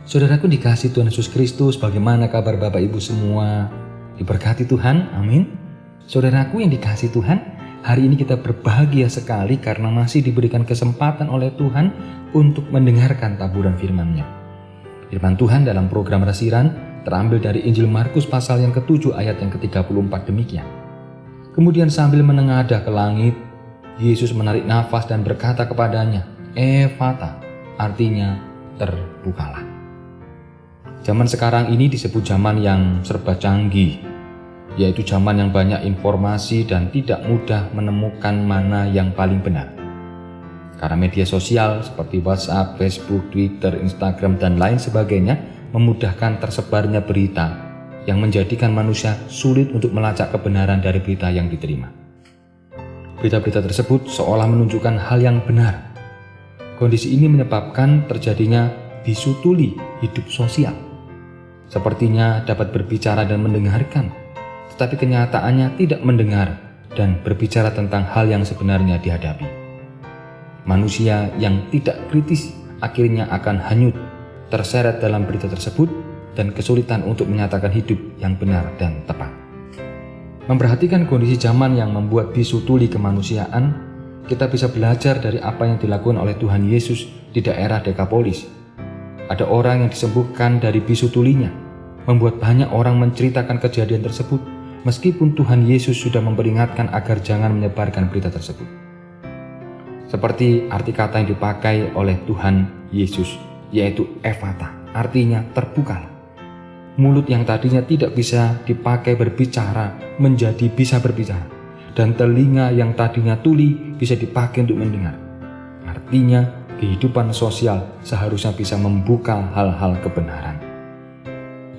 Saudaraku dikasihi Tuhan Yesus Kristus, bagaimana kabar Bapak Ibu semua? Diberkati Tuhan, amin. Saudaraku yang dikasihi Tuhan, hari ini kita berbahagia sekali karena masih diberikan kesempatan oleh Tuhan untuk mendengarkan taburan firman-Nya. Firman Tuhan dalam program Rasiran terambil dari Injil Markus pasal yang ke-7 ayat yang ke-34 demikian. Kemudian sambil menengadah ke langit, Yesus menarik nafas dan berkata kepadanya, "Ephata," artinya terbukalah. Zaman sekarang ini disebut zaman yang serba canggih, yaitu zaman yang banyak informasi dan tidak mudah menemukan mana yang paling benar. Karena media sosial seperti WhatsApp, Facebook, Twitter, Instagram, dan lain sebagainya memudahkan tersebarnya berita yang menjadikan manusia sulit untuk melacak kebenaran dari berita yang diterima. Berita-berita tersebut seolah menunjukkan hal yang benar. Kondisi ini menyebabkan terjadinya bisu tuli hidup sosial. Sepertinya dapat berbicara dan mendengarkan, tetapi kenyataannya tidak mendengar dan berbicara tentang hal yang sebenarnya dihadapi. Manusia yang tidak kritis akhirnya akan hanyut, terseret dalam berita tersebut dan kesulitan untuk menyatakan hidup yang benar dan tepat. Memperhatikan kondisi zaman yang membuat bisu tuli kemanusiaan, kita bisa belajar dari apa yang dilakukan oleh Tuhan Yesus di daerah Dekapolis. Ada orang yang disembuhkan dari bisu tulinya, membuat banyak orang menceritakan kejadian tersebut, meskipun Tuhan Yesus sudah memperingatkan agar jangan menyebarkan berita tersebut. Seperti arti kata yang dipakai oleh Tuhan Yesus, yaitu Ephata, artinya terbukalah. Mulut yang tadinya tidak bisa dipakai berbicara menjadi bisa berbicara, dan telinga yang tadinya tuli bisa dipakai untuk mendengar. Artinya, kehidupan sosial seharusnya bisa membuka hal-hal kebenaran.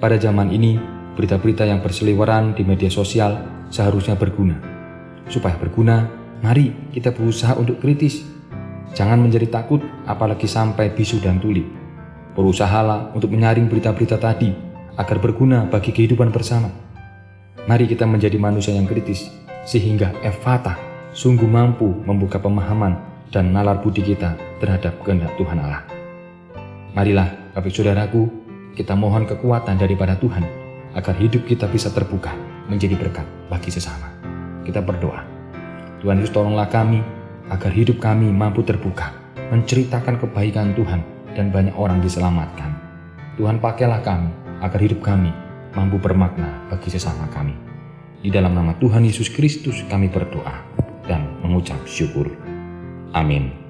Pada zaman ini, berita-berita yang berseliweran di media sosial seharusnya berguna. Supaya berguna, mari kita berusaha untuk kritis. Jangan menjadi takut, apalagi sampai bisu dan tuli. Berusahalah untuk menyaring berita-berita tadi agar berguna bagi kehidupan bersama. Mari kita menjadi manusia yang kritis, sehingga Ephata sungguh mampu membuka pemahaman dan nalar budi kita terhadap kehendak Tuhan Allah. Marilah, Bapak Saudaraku, kita mohon kekuatan daripada Tuhan agar hidup kita bisa terbuka menjadi berkat bagi sesama. Kita berdoa. Tuhan Yesus, tolonglah kami agar hidup kami mampu terbuka, menceritakan kebaikan Tuhan dan banyak orang diselamatkan. Tuhan, pakailah kami agar hidup kami mampu bermakna bagi sesama kami. Di dalam nama Tuhan Yesus Kristus kami berdoa dan mengucap syukur. Amin.